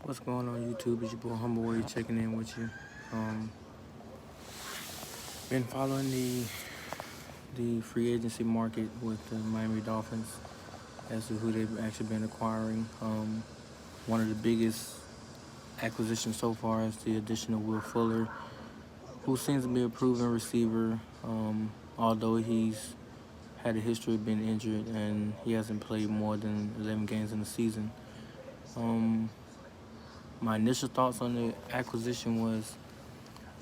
What's going on YouTube? It's your boy Humble Way checking in with you. Been following the free agency market with the Miami Dolphins as to who they've actually been acquiring. One of the biggest acquisitions so far is the addition of Will Fuller, who seems to be a proven receiver, although he's had a history of being injured and he hasn't played more than 11 games in the season. My initial thoughts on the acquisition was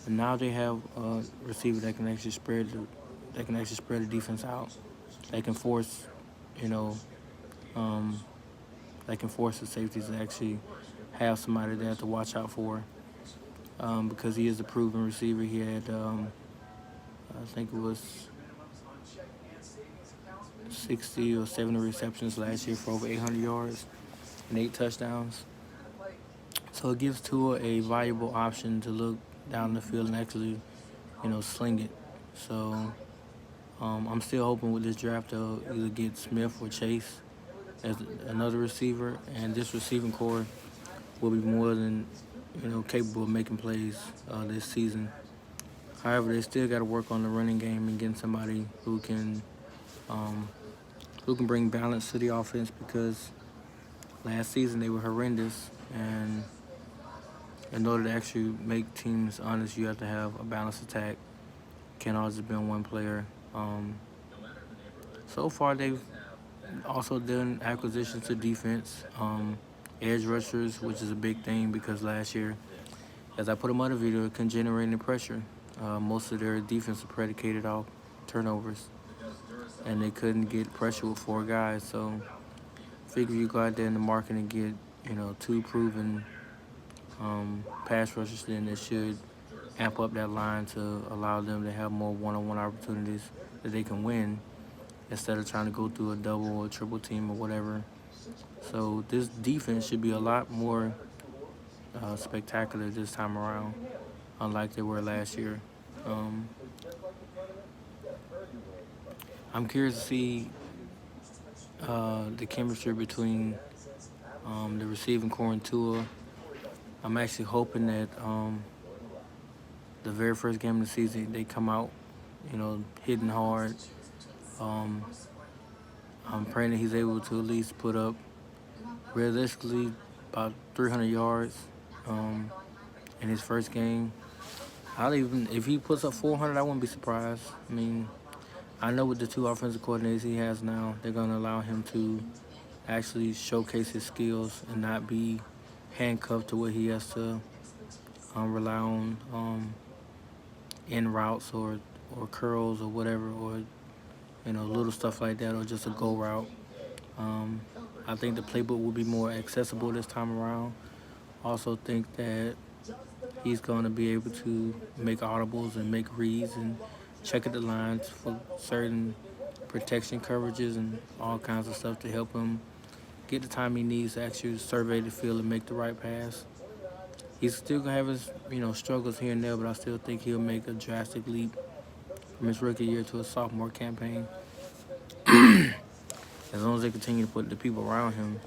now they have a receiver that can actually spread the defense out. They can force, you know, um, they can force the safeties to actually have somebody there to watch out for. Because he is a proven receiver. He had, I think it was 60 or 70 receptions last year for over 800 yards and 8 touchdowns. So it gives Tua a valuable option to look down the field and actually, sling it. So I'm still hoping with this draft they'll either get Smith or Chase as another receiver, and this receiving core will be more than capable of making plays this season. However, they still got to work on the running game and getting somebody who can bring balance to the offense, because last season they were horrendous, and in order to actually make teams honest, you have to have a balanced attack. Can't always be on one player. So far, they've also done acquisitions to defense, edge rushers, which is a big thing because last year, as I put in my other video, it couldn't generate any pressure. Most of their defense is predicated off turnovers, and they couldn't get pressure with 4 guys. So, figure you go out there in the market and get, 2 proven pass rushers, then it should amp up that line to allow them to have more one-on-one opportunities that they can win instead of trying to go through a double or triple team or whatever. So this defense should be a lot more spectacular this time around, unlike they were last year. I'm curious to see the chemistry between the receiving core and Tua. I'm actually hoping that the very first game of the season they come out, hitting hard. I'm praying that he's able to at least put up realistically about 300 yards in his first game. If he puts up 400, I wouldn't be surprised. I mean, I know with the 2 offensive coordinators he has now, they're going to allow him to actually showcase his skills and not be handcuffed to where he has to rely on in routes or curls or whatever, or little stuff like that, or just a go route. I think the playbook will be more accessible this time around. Also think that he's going to be able to make audibles and make reads and check at the lines for certain protection coverages and all kinds of stuff to help him get the time he needs to actually survey the field and make the right pass. He's still going to have his, struggles here and there, but I still think he'll make a drastic leap from his rookie year to a sophomore campaign. As long as they continue to put the people around him,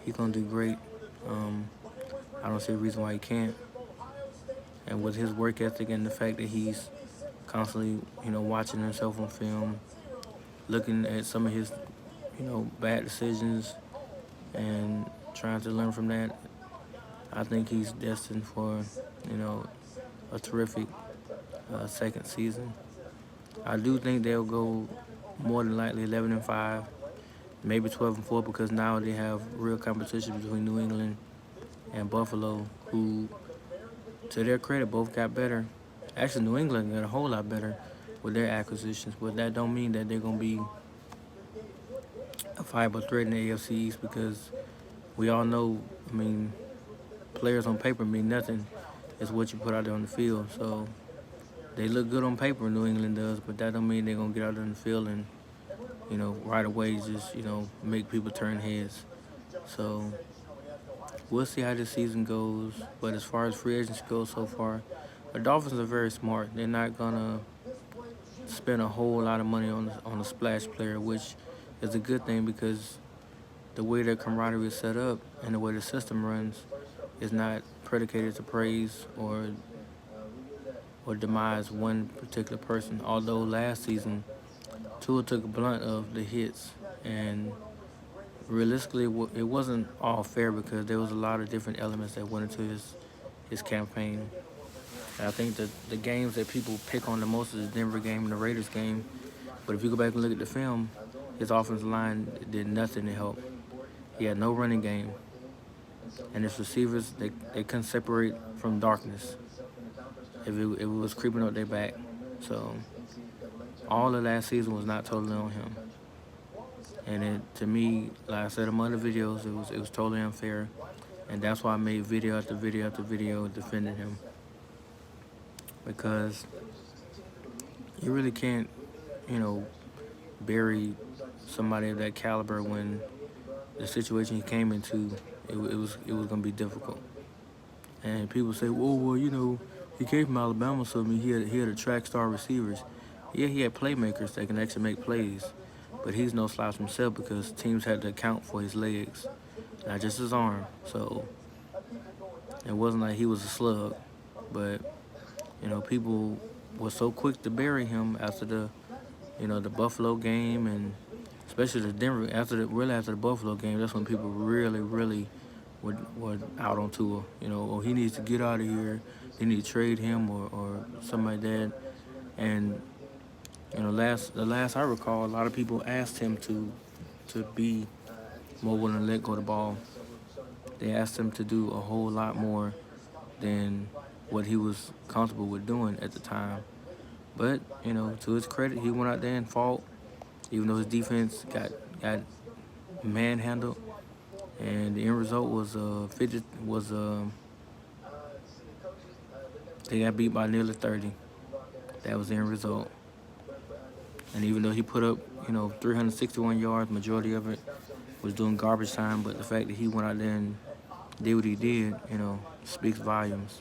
he's going to do great. I don't see a reason why he can't. And with his work ethic and the fact that he's constantly, watching himself on film, looking at some of his, bad decisions and trying to learn from that, I think he's destined for, a terrific second season. I do think they'll go more than likely 11-5, maybe 12-4, because now they have real competition between New England and Buffalo, who, to their credit, both got better. Actually, New England got a whole lot better with their acquisitions, but that don't mean that they're going to be a viable threat in the AFC East, because we all know, players on paper mean nothing. It's what you put out there on the field. So they look good on paper, New England does, but that don't mean they're going to get out there in the field and, right away just, make people turn heads. So we'll see how this season goes. But as far as free agency goes so far, the Dolphins are very smart. They're not going to spend a whole lot of money on a splash player, which is a good thing, because the way that camaraderie is set up and the way the system runs is not predicated to praise or demise one particular person. Although last season, Tua took a blunt of the hits, and realistically, it wasn't all fair because there was a lot of different elements that went into his campaign. And I think that the games that people pick on the most is the Denver game and the Raiders game. But if you go back and look at the film, his offensive line did nothing to help. He had no running game, and his receivers they couldn't separate from darkness if it was creeping up their back. So all of last season was not totally on him. And to me, like I said in my other videos, it was totally unfair, and that's why I made video after video after video defending him, because you really can't, you know, bury somebody of that caliber when the situation he came into, it was gonna be difficult. And people say, well, you know, he came from Alabama, so I mean, he had a track star receivers. Yeah, he had playmakers that can actually make plays, but he's no slouch himself because teams had to account for his legs, not just his arm. So it wasn't like he was a slug, but you know, people were so quick to bury him after the Buffalo game, and especially the Denver after the Buffalo game. That's when people really were out on Tua. You know, oh, he needs to get out of here. They need to trade him or something like that. And you know, the last I recall, a lot of people asked him to be more willing to let go of the ball. They asked him to do a whole lot more than what he was comfortable with doing at the time. But you know, to his credit, he went out there and fought, even though his defense got manhandled, and the end result was they got beat by nearly 30. That was the end result. And even though he put up 361 yards, majority of it was doing garbage time, but the fact that he went out there and did what he did, speaks volumes.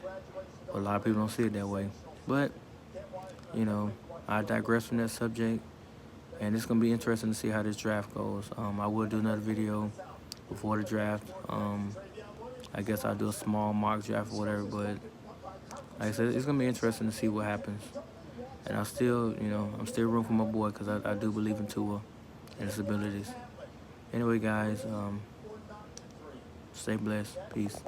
But a lot of people don't see it that way. But I digress from that subject, and it's gonna be interesting to see how this draft goes. I will do another video before the draft. I guess I'll do a small mock draft or whatever, but like I said, it's gonna be interesting to see what happens. And I'm still rooting for my boy because I do believe in Tua and his abilities. Anyway, guys, stay blessed. Peace.